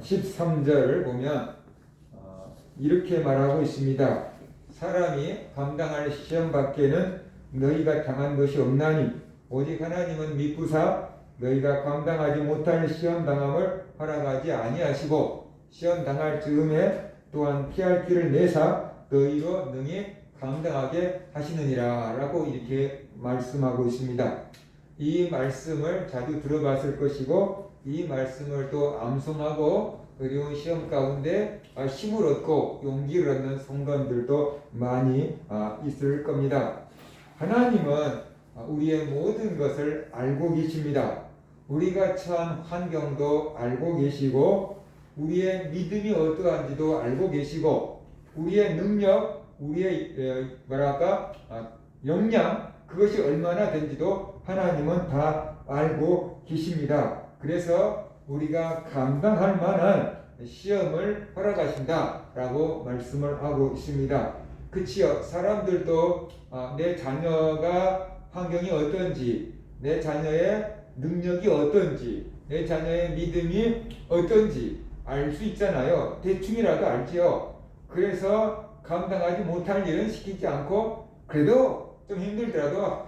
13절을 보면 이렇게 말하고 있습니다. 사람이 감당할 시험 밖에는 너희가 당한 것이 없나니 오직 하나님은 미쁘사 너희가 감당하지 못할 시험 당함을 허락하지 아니하시고 시험 당할 즈음에 또한 피할 길을 내사 너희로 능히 감당하게 하시느니라 라고 이렇게 말씀하고 있습니다. 이 말씀을 자주 들어봤을 것이고 이 말씀을 또 암송하고 어려운 시험 가운데 힘을 얻고 용기를 얻는 성도님들도 많이 있을 겁니다. 하나님은 우리의 모든 것을 알고 계십니다. 우리가 처한 환경도 알고 계시고 우리의 믿음이 어떠한지도 알고 계시고 우리의 능력, 우리의 역량 그것이 얼마나 된지도 하나님은 다 알고 계십니다. 그래서 우리가 감당할 만한 시험을 허락하신다 라고 말씀을 하고 있습니다. 그치요? 사람들도 내 자녀가 환경이 어떤지, 내 자녀의 능력이 어떤지, 내 자녀의 믿음이 어떤지 알 수 있잖아요. 대충이라도 알지요. 그래서 감당하지 못할 일은 시키지 않고 그래도 좀 힘들더라도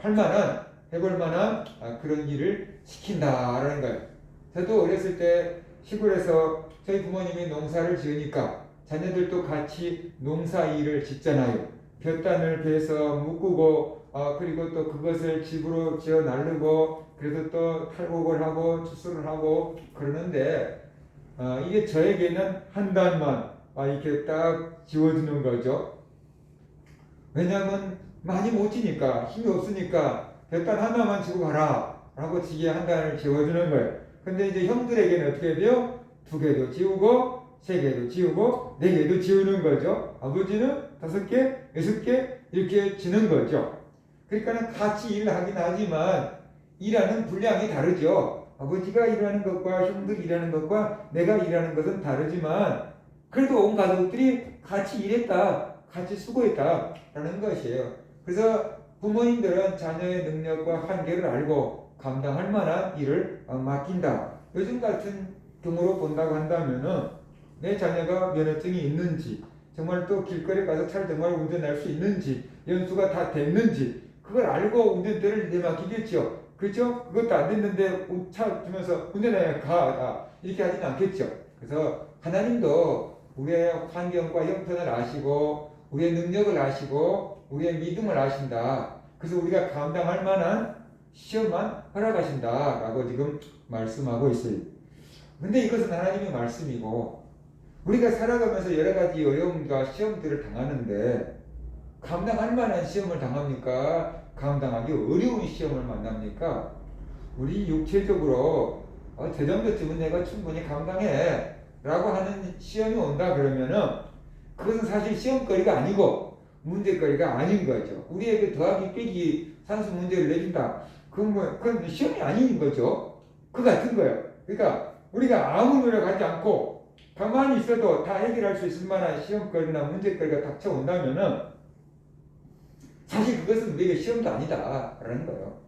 해볼 만한 그런 일을 시킨다라는 거예요. 저도 어렸을 때 시골에서 저희 부모님이 농사를 지으니까 자녀들도 같이 농사 일을 짓잖아요. 볕단을 베서 묶고 그리고 또 그것을 집으로 지어 나르고 그래서 또 탈곡을 하고 추수를 하고 그러는데 이게 저에게는 한 단만 이렇게 딱 지워주는 거죠. 왜냐하면 많이 못 지니까 힘이 없으니까 볕단 하나만 지고 가라 라고 지게 한 단을 지워주는 거예요. 근데 이제 형들에게는 어떻게 돼요? 2개도 지우고 3개도 지우고 4개도 지우는 거죠. 아버지는 5개, 6개 이렇게 지는 거죠. 그러니까 같이 일을 하긴 하지만 일하는 분량이 다르죠. 아버지가 일하는 것과 형들이 일하는 것과 내가 일하는 것은 다르지만 그래도 온 가족들이 같이 일했다, 같이 수고했다라는 것이에요. 그래서 부모님들은 자녀의 능력과 한계를 알고 감당할 만한 일을 맡긴다. 요즘 같은 경우로 본다고 한다면은 내 자녀가 면허증이 있는지, 정말 또 길거리 가서 차를 정말 운전할 수 있는지, 연수가 다 됐는지 그걸 알고 운전대를 내맡기겠죠. 그렇죠? 그것도 안 됐는데 차 주면서 운전해 가 이렇게 하지는 않겠죠. 그래서 하나님도 우리의 환경과 형편을 아시고 우리의 능력을 아시고 우리의 믿음을 아신다. 그래서 우리가 감당할 만한 시험만 허락하신다 라고 지금 말씀하고 있어요. 근데 이것은 하나님의 말씀이고 우리가 살아가면서 여러 가지 어려움과 시험들을 당하는데 감당할 만한 시험을 당합니까? 감당하기 어려운 시험을 만납니까? 우리 육체적으로 저 정도쯤은 내가 충분히 감당해 라고 하는 시험이 온다 그러면은 그것은 사실 시험거리가 아니고 문제거리가 아닌 거죠. 우리에게 더하기 빼기 산수 문제를 내준다. 그건 시험이 아닌 거죠. 그 같은 거예요. 그러니까 우리가 아무 노력하지 않고 가만히 있어도 다 해결할 수 있을 만한 시험거리나 문제거리가 닥쳐온다면은 사실 그것은 우리에게 시험도 아니다라는 거예요.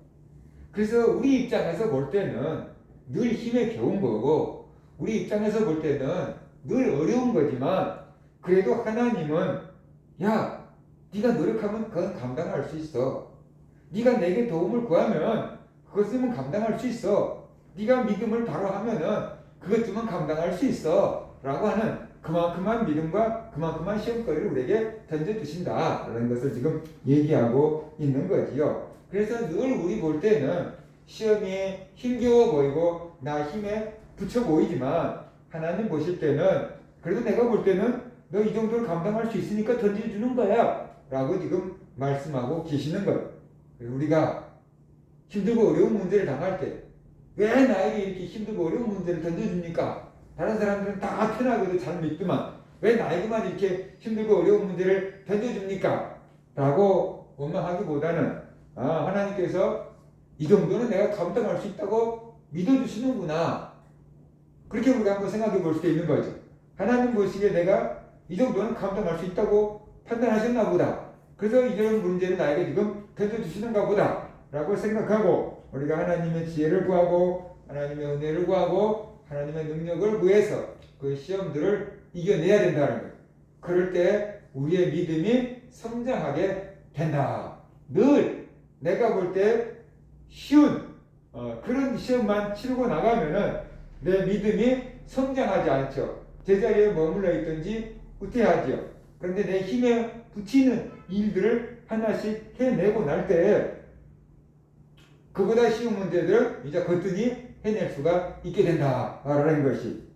그래서 우리 입장에서 볼 때는 늘 힘에 겨운 거고 우리 입장에서 볼 때는 늘 어려운 거지만 그래도 하나님은 야, 네가 노력하면 그건 감당할 수 있어. 네가 내게 도움을 구하면 그것은 감당할 수 있어. 네가 믿음을 바로 하면은 그것쯤은 감당할 수 있어 라고 하는 그만큼만 믿음과 그만큼만 시험거리를 우리에게 던져주신다라는 것을 지금 얘기하고 있는 거지요. 그래서 늘 우리 볼 때는 시험이 힘겨워 보이고 나 힘에 부쳐 보이지만 하나님 보실 때는 그래도 내가 볼 때는 너 이 정도를 감당할 수 있으니까 던져주는 거야 라고 지금 말씀하고 계시는 거예요. 우리가 힘들고 어려운 문제를 당할 때 왜 나에게 이렇게 힘들고 어려운 문제를 던져줍니까? 다른 사람들은 다 편하고도 잘 믿지만 왜 나에게만 이렇게 힘들고 어려운 문제를 던져줍니까? 라고 원망하기보다는 하나님께서 이 정도는 내가 감당할 수 있다고 믿어주시는구나. 그렇게 우리가 한번 생각해 볼 수도 있는 거죠. 하나님 보시기에 내가 이 정도는 감당할 수 있다고 판단하셨나 보다. 그래서 이런 문제를 나에게 지금 던져주시는가 보다 라고 생각하고 우리가 하나님의 지혜를 구하고 하나님의 은혜를 구하고 하나님의 능력을 구해서 그 시험들을 이겨내야 된다는 거예요. 그럴 때 우리의 믿음이 성장하게 된다. 늘 내가 볼 때 쉬운 그런 시험만 치르고 나가면은 내 믿음이 성장하지 않죠. 제자리에 머물러 있든지 후퇴하지요. 그런데 내 힘에 붙이는 일들을 하나씩 해내고 날 때 그보다 쉬운 문제들을 이제 거뜬히 해낼 수가 있게 된다라는 것이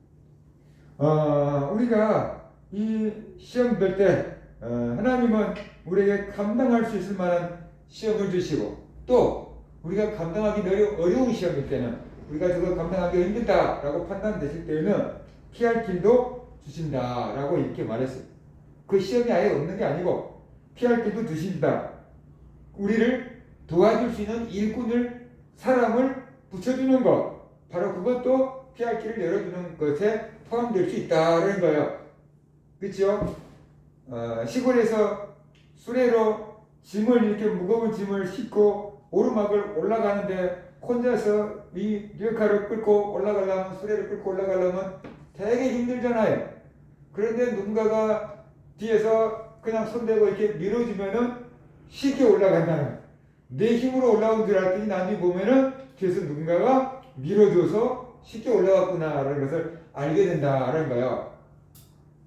우리가 이 시험 될 때 하나님은 우리에게 감당할 수 있을 만한 시험을 주시고 또 우리가 감당하기 어려운 시험일 때는 우리가 저거 감당하기 힘들다라고 판단되실 때는 피할 길도 주신다라고 이렇게 말했어요. 그 시험이 아예 없는 게 아니고 피할 길도 주신다. 우리를 도와줄 수 있는 일꾼을 사람을 붙여주는 것 바로 그것도 피할 길을 열어주는 것에 포함될 수 있다는 거예요. 그렇죠? 시골에서 수레로 짐을 이렇게 무거운 짐을 싣고 오르막을 올라가는데 혼자서 이 리어카를 끌고 올라가려면 수레를 끌고 올라가려면 되게 힘들잖아요. 그런데 누군가가 뒤에서 그냥 손대고 이렇게 밀어주면은 쉽게 올라간다는 거예요. 내 힘으로 올라온 줄 알았더니 나중에 보면은 뒤에서 누군가가 밀어줘서 쉽게 올라갔구나라는 것을 알게 된다는 거예요.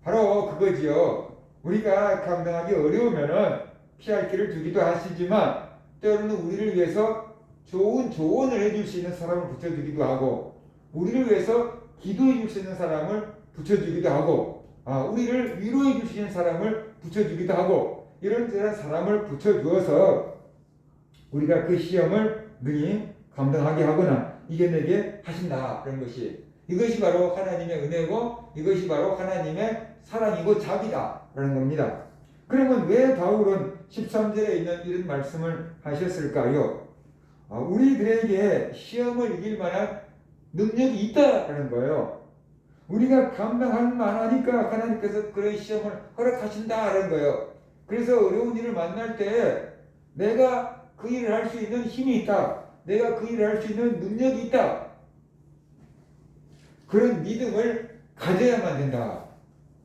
바로 그거지요. 우리가 감당하기 어려우면은 피할 길을 주기도 하시지만 때로는 우리를 위해서 좋은 조언을 해줄 수 있는 사람을 붙여주기도 하고 우리를 위해서 기도해 줄 수 있는 사람을 붙여주기도 하고 우리를 위로해 줄 수 있는 사람을 붙여주기도 하고 이런저런 사람을 붙여주어서 우리가 그 시험을 능히 감당하게 하거나 이겨내게 하신다는 것이 이것이 바로 하나님의 은혜고 이것이 바로 하나님의 사랑이고 자비다라는 겁니다. 그러면 왜 바울은 13절에 있는 이런 말씀을 하셨을까요? 우리들에게 시험을 이길 만한 능력이 있다라는 거예요. 우리가 감당할 만하니까 하나님께서 그런 시험을 허락하신다라는 거예요. 그래서 어려운 일을 만날 때 내가 그 일을 할 수 있는 힘이 있다. 내가 그 일을 할 수 있는 능력이 있다. 그런 믿음을 가져야만 된다.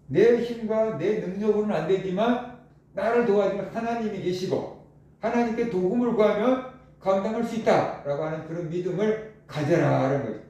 내 힘과 내 능력으로는 안 되지만 나를 도와주는 하나님이 계시고 하나님께 도움을 구하면 감당할 수 있다라고 하는 그런 믿음을 가져라라는 거죠.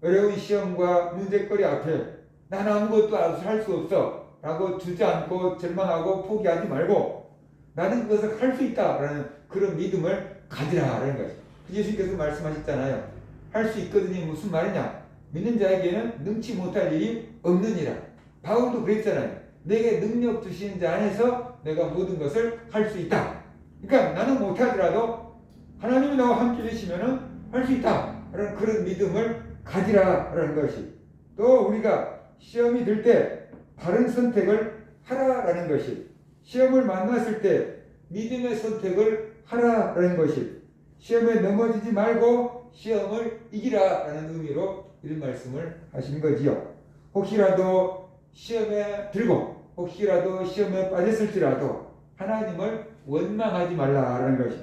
어려운 시험과 문제거리 앞에 나는 아무것도 할 수 없어 라고 주저앉고 절망하고 포기하지 말고 나는 그것을 할 수 있다라는 그런 믿음을 가지라라는 거죠. 예수님께서 말씀하셨잖아요. 할 수 있거든요. 무슨 말이냐? 믿는 자에게는 능치 못할 일이 없느니라. 바울도 그랬잖아요. 내게 능력 주시는 자 안에서 내가 모든 것을 할 수 있다. 그러니까 나는 못하더라도 하나님이 나와 함께 계시면은 할 수 있다. 라는 그런 믿음을 가지라라는 것이 또 우리가 시험이 들 때 바른 선택을 하라라는 것이 시험을 만났을 때 믿음의 선택을 하라라는 것이 시험에 넘어지지 말고 시험을 이기라라는 의미로 이런 말씀을 하신 거지요. 혹시라도 시험에 들고 혹시라도 시험에 빠졌을지라도 하나님을 원망하지 말라라는 것이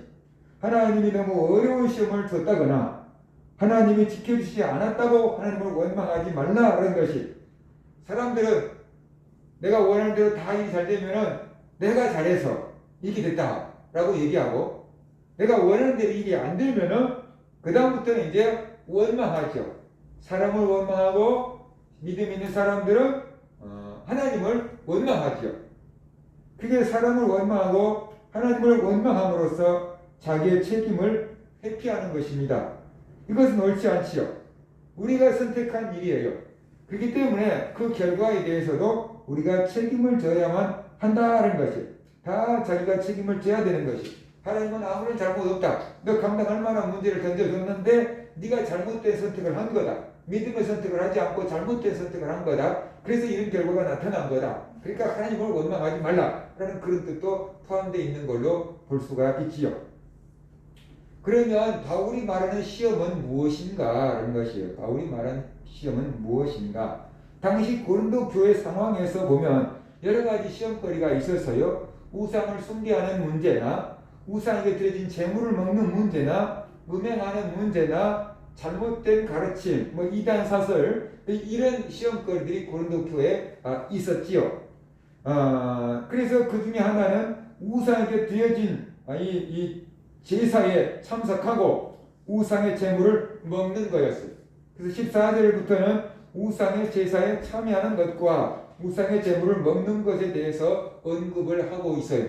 하나님이 너무 어려운 시험을 줬다거나 하나님이 지켜주시지 않았다고 하나님을 원망하지 말라라는 것이 사람들은 내가 원하는 대로 다 일이 잘 되면은 내가 잘해서 이렇게 됐다라고 얘기하고 내가 원하는 대로 일이 안 되면은 그 다음부터는 이제 원망하죠. 사람을 원망하고 믿음 있는 사람들은 하나님을 원망하죠. 그게 사람을 원망하고 하나님을 원망함으로써 자기의 책임을 회피하는 것입니다. 이것은 옳지 않지요. 우리가 선택한 일이에요. 그렇기 때문에 그 결과에 대해서도 우리가 책임을 져야만 한다는 것이 다 자기가 책임을 져야 되는 것이 하나님은 아무런 잘못 없다. 너 감당할 만한 문제를 던져줬는데 네가 잘못된 선택을 한 거다. 믿음의 선택을 하지 않고 잘못된 선택을 한 거다. 그래서 이런 결과가 나타난 거다. 그러니까 하나님을 원망하지 말라라는 그런 뜻도 포함되어 있는 걸로 볼 수가 있지요. 그러면 바울이 말하는 시험은 무엇인가? 라는 것이에요. 바울이 말하는 시험은 무엇인가? 당시 고린도 교회 상황에서 보면 여러 가지 시험거리가 있어서요. 우상을 숭배하는 문제나 우상에게 드려진 재물을 먹는 문제나 음행하는 문제나 잘못된 가르침, 이단 사설 이런 시험거리들이 고린도 교회에 있었지요. 그래서 그 중에 하나는 우상에게 드려진 이 제사에 참석하고 우상의 제물을 먹는 거였어요. 그래서 14절부터는 우상의 제사에 참여하는 것과 우상의 제물을 먹는 것에 대해서 언급을 하고 있어요.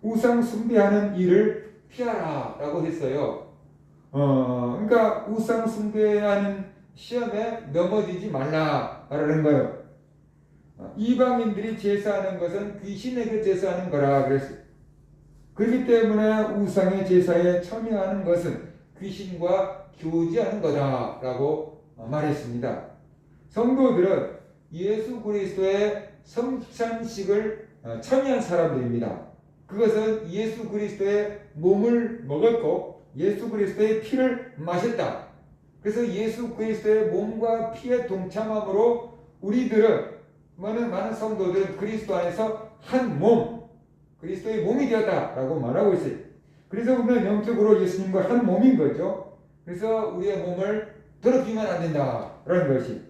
우상 숭배하는 일을 피하라 라고 했어요. 그러니까 우상 숭배하는 시험에 넘어지지 말라라는 거예요. 이방인들이 제사하는 것은 귀신에게 제사하는 거라 그랬어요. 그렇기 때문에 우상의 제사에 참여하는 것은 귀신과 교제하는 거다라고 말했습니다. 성도들은 예수 그리스도의 성찬식을 참여한 사람들입니다. 그것은 예수 그리스도의 몸을 먹었고 예수 그리스도의 피를 마셨다. 그래서 예수 그리스도의 몸과 피의 동참함으로 우리들은 많은 성도들은 그리스도 안에서 한 몸, 그리스도의 몸이 되었다라고 말하고 있어요. 그래서 보면 영적으로 예수님과 한 몸인 거죠. 그래서 우리의 몸을 더럽히면 안 된다라는 것이,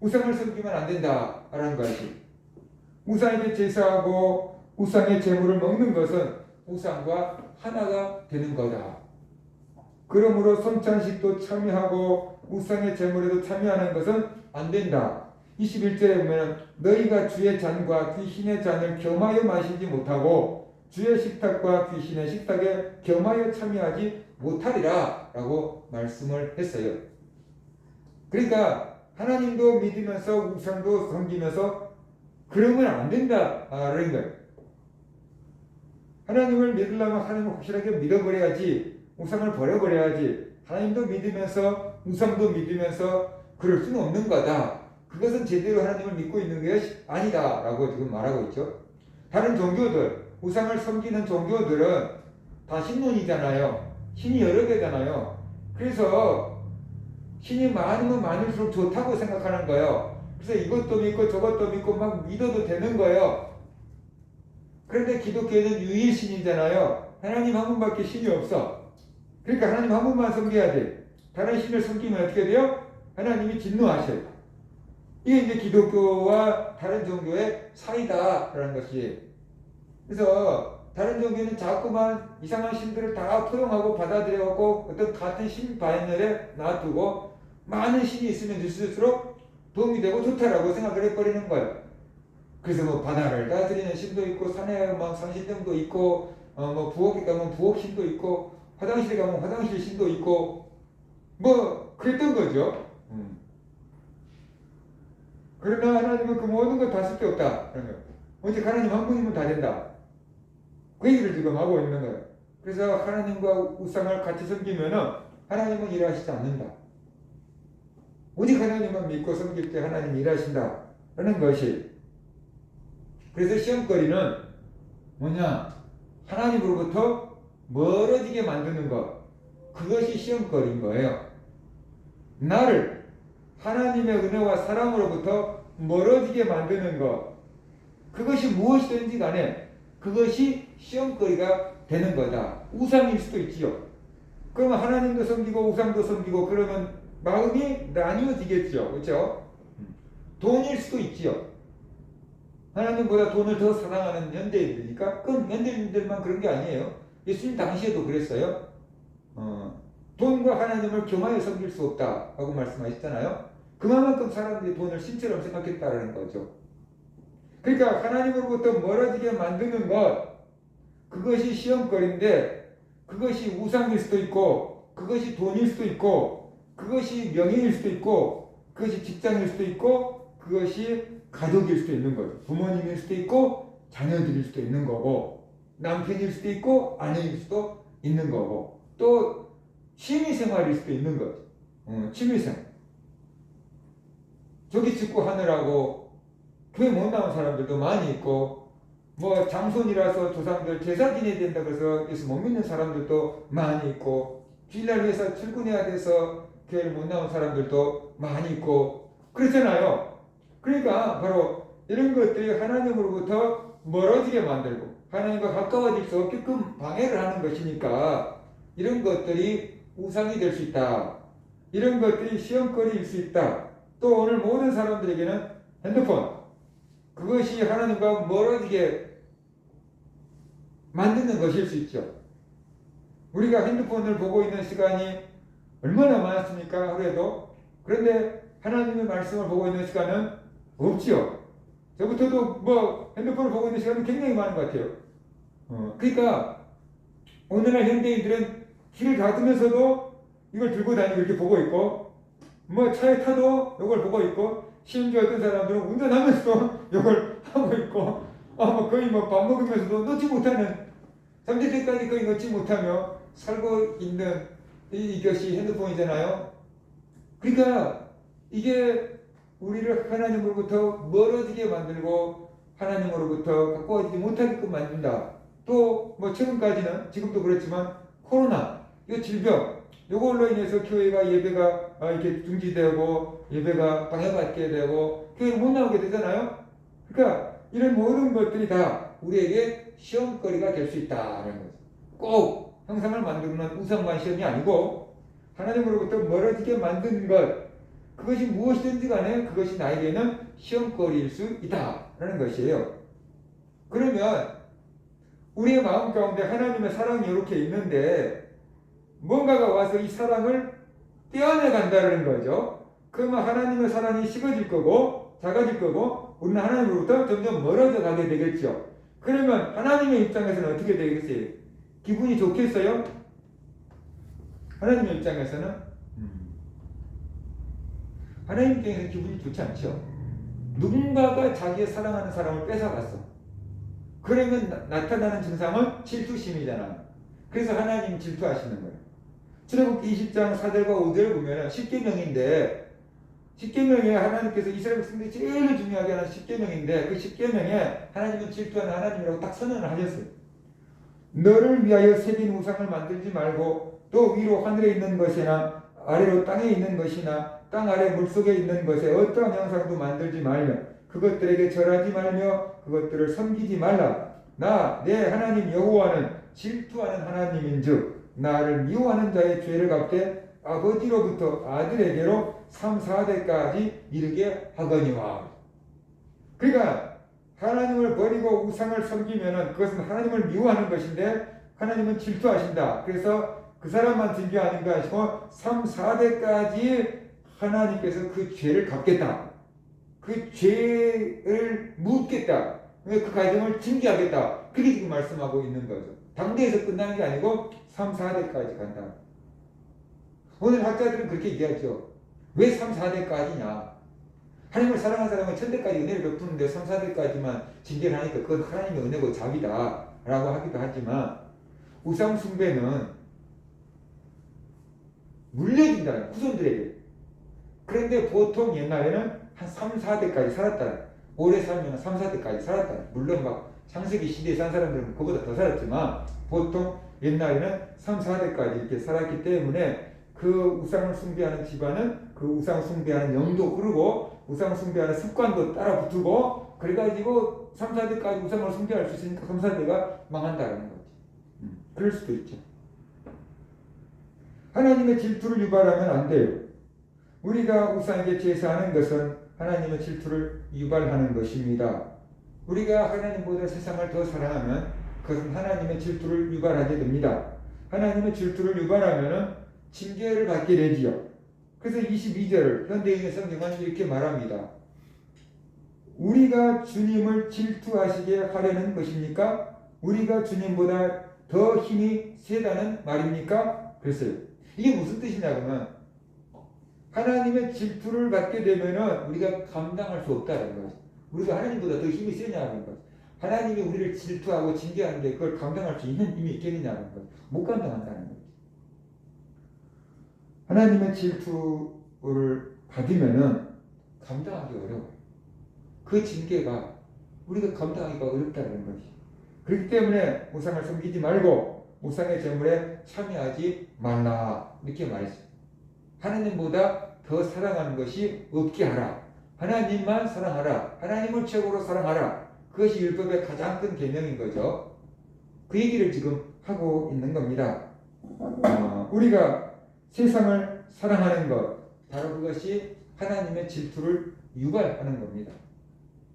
우상을 섬기면 안 된다라는 것이, 우상에게 제사하고 우상의 제물을 먹는 것은 우상과 하나가 되는 거다. 그러므로 성찬식도 참여하고 우상의 제물에도 참여하는 것은 안 된다. 21절에 보면 너희가 주의 잔과 귀신의 잔을 겸하여 마시지 못하고 주의 식탁과 귀신의 식탁에 겸하여 참여하지 못하리라 라고 말씀을 했어요. 그러니까 하나님도 믿으면서 우상도 섬기면서 그러면 안 된다라는 거예요. 하나님을 믿으려면 하나님을 확실하게 믿어버려야지, 우상을 버려버려야지. 하나님도 믿으면서 우상도 믿으면서 그럴 수는 없는 거다. 그것은 제대로 하나님을 믿고 있는 것이 아니다 라고 지금 말하고 있죠. 다른 종교들, 우상을 섬기는 종교들은 다 신론이잖아요. 신이 여러 개잖아요. 그래서 신이 많으면 많을수록 좋다고 생각하는 거예요. 그래서 이것도 믿고 저것도 믿고 막 믿어도 되는 거예요. 그런데 기독교는 유일신이잖아요. 하나님 한 분밖에 신이 없어. 그러니까 하나님 한 분만 섬겨야 돼. 다른 신을 섬기면 어떻게 돼요? 하나님이 진노하셔요. 이게 이제 기독교와 다른 종교의 차이다라는 것이. 그래서 다른 종교는 자꾸만 이상한 신들을 다 포용하고 받아들여갖고 어떤 같은 신 반열에 놔두고 많은 신이 있으면 있을수록 도움이 되고 좋다라고 생각을 해버리는 거예요. 그래서 뭐 바다를 다스리는 신도 있고 산에 막 산신령도 있고 뭐 부엌에 가면 부엌신도 있고 화장실에 가면 화장실 신도 있고 뭐 그랬던 거죠. 그러나 하나님은 그 모든 걸 다 쓸 게 없다. 오직 하나님 한 분이면 다 된다. 그 얘기를 지금 하고 있는 거예요. 그래서 하나님과 우상을 같이 섬기면은 하나님은 일하시지 않는다. 오직 하나님만 믿고 섬길 때 하나님이 일하신다. 라는 것이. 그래서 시험거리는 뭐냐? 하나님으로부터 멀어지게 만드는 것. 그것이 시험거리인 거예요. 나를 하나님의 은혜와 사랑으로부터 멀어지게 만드는 것. 그것이 무엇이든지 간에 그것이 시험거리가 되는 거다. 우상일 수도 있지요. 그러면 하나님도 섬기고 우상도 섬기고 그러면 마음이 나뉘어지겠죠. 그렇죠? 돈일 수도 있지요. 하나님보다 돈을 더 사랑하는 현대인들이니까 그건 현대인들만 그런 게 아니에요. 예수님 당시에도 그랬어요. 돈과 하나님을 겸하여 섬길 수 없다라고 말씀하셨잖아요. 그만큼 사람들이 돈을 신처럼 생각했다라는 거죠. 그러니까 하나님으로부터 멀어지게 만드는 것, 그것이 시험거리인데 그것이 우상일 수도 있고 그것이 돈일 수도 있고 그것이 명예일 수도 있고 그것이 직장일 수도 있고 그것이 가족일 수도 있는 거죠. 부모님일 수도 있고 자녀들일 수도 있는 거고 남편일 수도 있고 아내일 수도 있는 거고 또 취미생활일 수도 있는 거죠. 취미생활. 조기 축구 하느라고 교회 못 나온 사람들도 많이 있고 뭐 장손이라서 조상들 제사 지내야 된다 그래서 예수 못 믿는 사람들도 많이 있고 주일날 회사 출근해야 돼서 교회를 못 나온 사람들도 많이 있고 그렇잖아요. 그러니까 바로 이런 것들이 하나님으로부터 멀어지게 만들고 하나님과 가까워질 수 없게끔 방해를 하는 것이니까 이런 것들이 우상이 될 수 있다. 이런 것들이 시험거리일 수 있다. 또 오늘 모든 사람들에게는 핸드폰, 그것이 하나님과 멀어지게 만드는 것일 수 있죠. 우리가 핸드폰을 보고 있는 시간이 얼마나 많습니까? 하루에도. 그런데 하나님의 말씀을 보고 있는 시간은 없지요. 저부터도 뭐 핸드폰을 보고 있는 시간이 굉장히 많은 것 같아요. 그러니까 오늘날 현대인들은 길을 닫으면서도 이걸 들고 다니고 이렇게 보고 있고, 뭐 차에 타도 이걸 보고 있고, 심지어 어떤 사람들은 운전하면서도 이걸 하고 있고, 뭐 거의 뭐 밥 먹으면서도 놓지 못하는, 잠들 때까지 거의 놓지 못하며 살고 있는 이것이 핸드폰이잖아요. 그러니까 이게 우리를 하나님으로부터 멀어지게 만들고 하나님으로부터 가까워지지 못하게끔 만든다. 또 뭐 최근까지는, 지금도 그렇지만 코로나, 이 질병, 이걸로 인해서 교회가 예배가 이렇게 중지되고 예배가 방해받게 되고 교회를 못 나오게 되잖아요. 그러니까 이런 모든 것들이 다 우리에게 시험거리가 될 수 있다는 거죠. 꼭 형상을 만드는 우상만 시험이 아니고 하나님으로부터 멀어지게 만드는 것, 그것이 무엇이든지 간에 그것이 나에게는 시험거리일 수 있다라는 것이에요. 그러면 우리의 마음 가운데 하나님의 사랑이 이렇게 있는데 뭔가가 와서 이 사랑을 떼어내 간다는 거죠. 그러면 하나님의 사랑이 식어질 거고 작아질 거고 우리는 하나님으로부터 점점 멀어져 가게 되겠죠. 그러면 하나님의 입장에서는 어떻게 되겠어요? 기분이 좋겠어요? 하나님의 입장에서는 하나님 입장에서는 기분이 좋지 않죠. 누군가가 자기의 사랑하는 사람을 뺏어갔어. 그러면 나타나는 증상은 질투심이잖아요. 그래서 하나님 질투하시는 거예요. 출애굽기 20장 4절과 5절을 보면 10계명인데, 10계명에 하나님께서 이스라엘 백성들이 제일 중요하게 하는 10계명인데, 그 10계명에 하나님은 질투하는 하나님이라고 딱 선언을 하셨어요. 너를 위하여 새긴 우상을 만들지 말고 또 위로 하늘에 있는 것이나 아래로 땅에 있는 것이나 땅 아래 물속에 있는 것에 어떠한 형상도 만들지 말며 그것들에게 절하지 말며 그것들을 섬기지 말라. 나 내 하나님 여호와는 질투하는 하나님인즉 나를 미워하는 자의 죄를 갚되 아버지로부터 아들에게로 3, 4대까지 이르게 하거니와. 그러니까 하나님을 버리고 우상을 섬기면은 그것은 하나님을 미워하는 것인데 하나님은 질투하신다. 그래서 그 사람만 징계하는 게 아니고 3, 4대까지 하나님께서 그 죄를 갚겠다. 그 죄를 묻겠다. 그 가정을 징계하겠다. 그게 지금 말씀하고 있는 거죠. 당대에서 끝나는 게 아니고 3, 4대까지 간다. 오늘 학자들은 그렇게 얘기하죠. 왜 3, 4대까지냐? 하나님을 사랑하는 사람은 천대까지 은혜를 베푸는데 3, 4대까지만 징계를 하니까 그건 하나님의 은혜고 자비다 라고 하기도 하지만 우상 숭배는 물려준다. 후손들에게. 그런데 보통 옛날에는 한 3, 4대까지 살았다. 오래 살면 3, 4대까지 살았다. 물론 막 창세기 시대에 산 사람들은 그보다 더 살았지만 보통 옛날에는 3, 4대까지 이렇게 살았기 때문에 그 우상을 숭배하는 집안은 그 우상 숭배하는 영도 흐르고 우상 숭배하는 습관도 따라 붙고 그래가지고 3, 4대까지 우상을 숭배할 수 있으니까 3, 4대가 망한다는 거지. 그럴 수도 있죠. 하나님의 질투를 유발하면 안 돼요. 우리가 우상에게 제사하는 것은 하나님의 질투를 유발하는 것입니다. 우리가 하나님보다 세상을 더 사랑하면 그것은 하나님의 질투를 유발하게 됩니다. 하나님의 질투를 유발하면 징계를 받게 되지요. 그래서 22절 현대인의 성경은 이렇게 말합니다. 우리가 주님을 질투하시게 하려는 것입니까? 우리가 주님보다 더 힘이 세다는 말입니까? 그랬어요. 이게 무슨 뜻이냐 그러면 하나님의 질투를 받게 되면은 우리가 감당할 수 없다는 거죠. 우리가 하나님보다 더 힘이 세냐는 거죠. 하나님이 우리를 질투하고 징계하는데 그걸 감당할 수 있는 힘이 있겠느냐는 거죠. 못 감당한다는 거죠. 하나님의 질투를 받으면은 감당하기 어려워요. 그 징계가 우리가 감당하기가 어렵다는 거지. 그렇기 때문에 우상을 섬기지 말고 우상의 제물에 참여하지 말라 이렇게 말했어요. 하나님보다 더 사랑하는 것이 없게 하라. 하나님만 사랑하라. 하나님을 최고로 사랑하라. 그것이 율법의 가장 큰 계명인 거죠. 그 얘기를 지금 하고 있는 겁니다. 우리가 세상을 사랑하는 것, 바로 그것이 하나님의 질투를 유발하는 겁니다.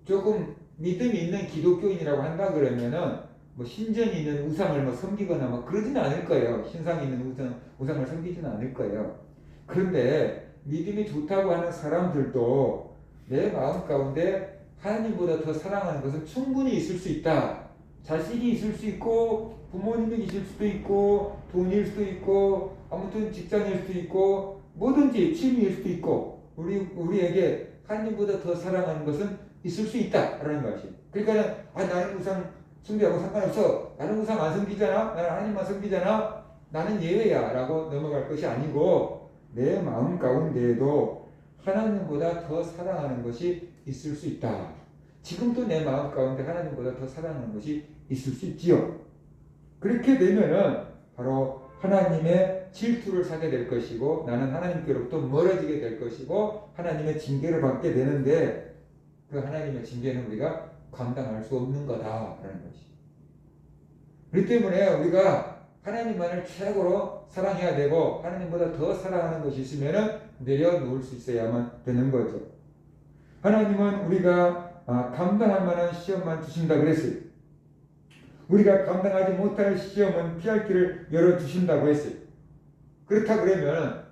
조금 믿음이 있는 기독교인이라고 한다 그러면은 뭐 신전이 있는 우상을 뭐 섬기거나 뭐 그러지는 않을 거예요. 신상이 있는 우상을 섬기지는 않을 거예요. 그런데 믿음이 좋다고 하는 사람들도 내 마음 가운데 하나님보다 더 사랑하는 것은 충분히 있을 수 있다. 자식이 있을 수 있고 부모님이 있을 수도 있고 돈일 수도 있고 아무튼 직장일 수도 있고 뭐든지 취미일 수도 있고 우리에게 하나님보다 더 사랑하는 것은 있을 수 있다라는 것이. 그러니까 나는 우상 숭배하고 상관없어. 나는 우상 안 섬기잖아. 나는 하나님만 섬기잖아. 나는 예외야라고 넘어갈 것이 아니고 내 마음 가운데에도 하나님보다 더 사랑하는 것이 있을 수 있다. 지금도 내 마음 가운데 하나님보다 더 사랑하는 것이 있을 수 있지요. 그렇게 되면은 바로 하나님의 질투를 사게 될 것이고 나는 하나님께로부터 멀어지게 될 것이고 하나님의 징계를 받게 되는데 그 하나님의 징계는 우리가 감당할 수 없는 거다라는 것이. 그렇기 때문에 우리가 하나님만을 최고로 사랑해야 되고 하나님보다 더 사랑하는 것이 있으면 내려놓을 수 있어야만 되는 거죠. 하나님은 우리가 감당할 만한 시험만 주신다 그랬어요. 우리가 감당하지 못할 시험은 피할 길을 열어주신다고 했어요. 그렇다 그러면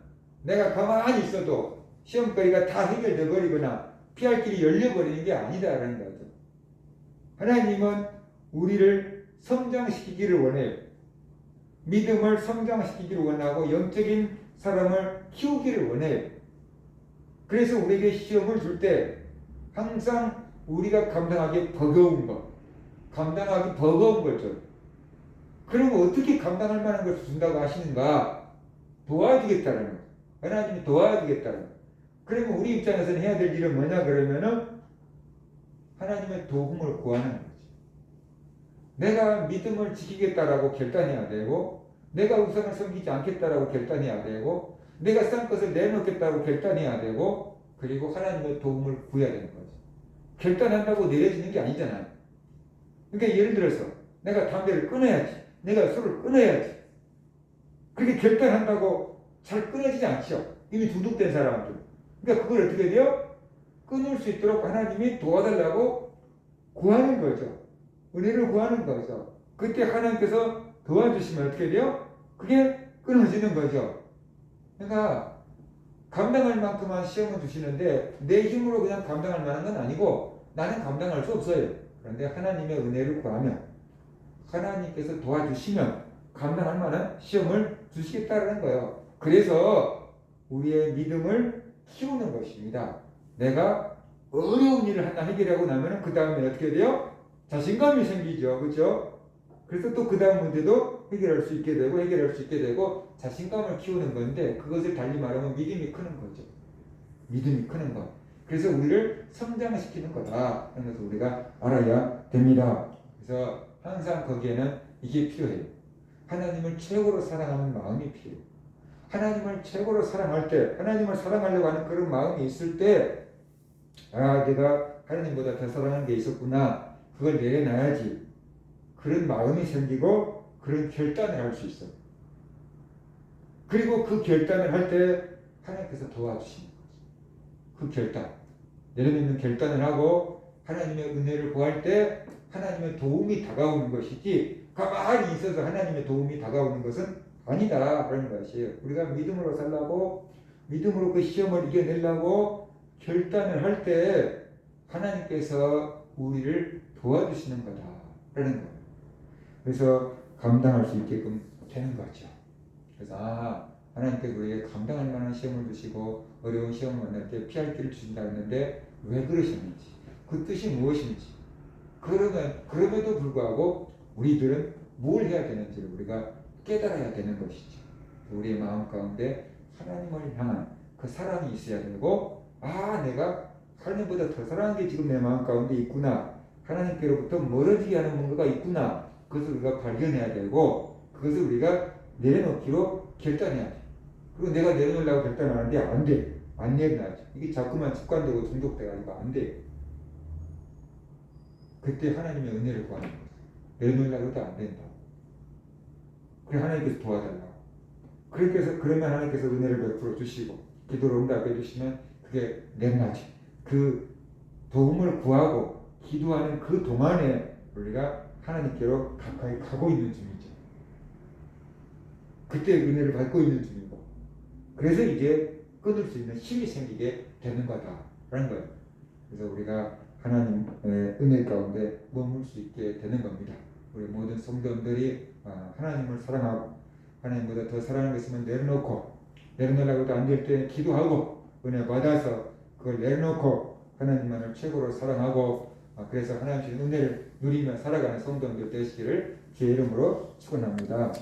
내가 가만히 있어도 시험거리가 다 해결돼 버리거나 피할 길이 열려버리는 게 아니다라는 거죠. 하나님은 우리를 성장시키기를 원해요. 믿음을 성장시키기를 원하고 영적인 사람을 키우기를 원해요. 그래서 우리에게 시험을 줄 때 항상 우리가 감당하기 버거운 것, 감당하기 버거운 거죠. 그러면 어떻게 감당할 만한 것을 준다고 하시는가? 도와주겠다는 거예요. 하나님이 도와주겠다는 거예요. 그러면 우리 입장에서는 해야 될 일은 뭐냐 그러면은 하나님의 도움을 구하는 거죠. 내가 믿음을 지키겠다라고 결단해야 되고 내가 우상을 섬기지 않겠다라고 결단해야 되고 내가 싼 것을 내놓겠다고 결단해야 되고 그리고 하나님의 도움을 구해야 되는 거죠. 결단한다고 내려지는 게 아니잖아요. 그러니까 예를 들어서 내가 담배를 끊어야지. 내가 술을 끊어야지. 그렇게 결단한다고 잘 끊어지지 않죠. 이미 중독된 사람들. 그러니까 그걸 어떻게 돼요? 끊을 수 있도록 하나님이 도와달라고 구하는 거죠. 은혜를 구하는 거죠. 그때 하나님께서 도와주시면 어떻게 돼요? 그게 끊어지는 거죠. 그러니까 감당할 만큼만 시험을 주시는데 내 힘으로 그냥 감당할 만한 건 아니고 나는 감당할 수 없어요. 그런데 하나님의 은혜를 구하면 하나님께서 도와주시면 감당할 만한 시험을 주시겠다는 거예요. 그래서 우리의 믿음을 키우는 것입니다. 내가 어려운 일을 하나 해결하고 나면 그 다음에 어떻게 돼요? 자신감이 생기죠. 그렇죠? 그래서 또 그 다음 문제도 해결할 수 있게 되고 자신감을 키우는 건데 그것을 달리 말하면 믿음이 크는 거죠. 믿음이 크는 것. 그래서 우리를 성장시키는 거다 하는 것을 우리가 알아야 됩니다. 그래서 항상 거기에는 이게 필요해요. 하나님을 최고로 사랑하는 마음이 필요해요. 하나님을 최고로 사랑할 때 하나님을 사랑하려고 하는 그런 마음이 있을 때 내가 하나님보다 더 사랑하는 게 있었구나. 그걸 내려놔야지. 그런 마음이 생기고 그런 결단을 할 수 있어요. 그리고 그 결단을 할 때 하나님께서 도와주시는 거죠. 그 결단. 내려놓는 결단을 하고 하나님의 은혜를 구할 때 하나님의 도움이 다가오는 것이지 가만히 있어서 하나님의 도움이 다가오는 것은 아니다 그런 것이에요. 우리가 믿음으로 살라고 믿음으로 그 시험을 이겨내려고 결단을 할 때 하나님께서 우리를 도와주시는 거다라는 거예요. 그래서 감당할 수 있게끔 되는 거죠. 그래서 하나님께서 우리에게 감당할 만한 시험을 주시고 어려운 시험을 만날 때 피할 길을 주신다 했는데 왜 그러셨는지 그 뜻이 무엇인지 그럼에도 불구하고 우리들은 뭘 해야 되는지를 우리가 깨달아야 되는 것이죠. 우리의 마음 가운데 하나님을 향한 그 사랑이 있어야 되고 내가 하나님보다 더 사랑하는 게 지금 내 마음 가운데 있구나. 하나님께로부터 멀어지게 하는 뭔가가 있구나. 그것을 우리가 발견해야 되고 그것을 우리가 내려놓기로 결단해야 돼. 그리고 내가 내려놓으려고 결단하는데 안 돼. 안 내려놔야지. 이게 자꾸만 습관되고 중독돼가지고 안 돼. 그때 하나님의 은혜를 구하는 거예요. 내려놓으려고 해도 안 된다. 그래 하나님께서 도와달라고. 그러면 하나님께서 은혜를 베풀어 주시고 기도를 응답해 주시면 그게 내려놔지. 그 도움을 구하고 기도하는 그 동안에 우리가 하나님께로 가까이 가고 있는 중이죠. 그때 은혜를 받고 있는 중이고, 그래서 이제 끊을 수 있는 힘이 생기게 되는 거다라는 거예요. 그래서 우리가 하나님의 은혜 가운데 머물 수 있게 되는 겁니다. 우리 모든 성도들이 하나님을 사랑하고 하나님보다 더 사랑하는 것 있으면 내려놓으려고도 안 될 때 기도하고 은혜 받아서 그걸 내려놓고 하나님만을 최고로 사랑하고 그래서 하나님의 은혜를 누리며 살아가는 성도들 되시기를 주의 이름으로 축원합니다.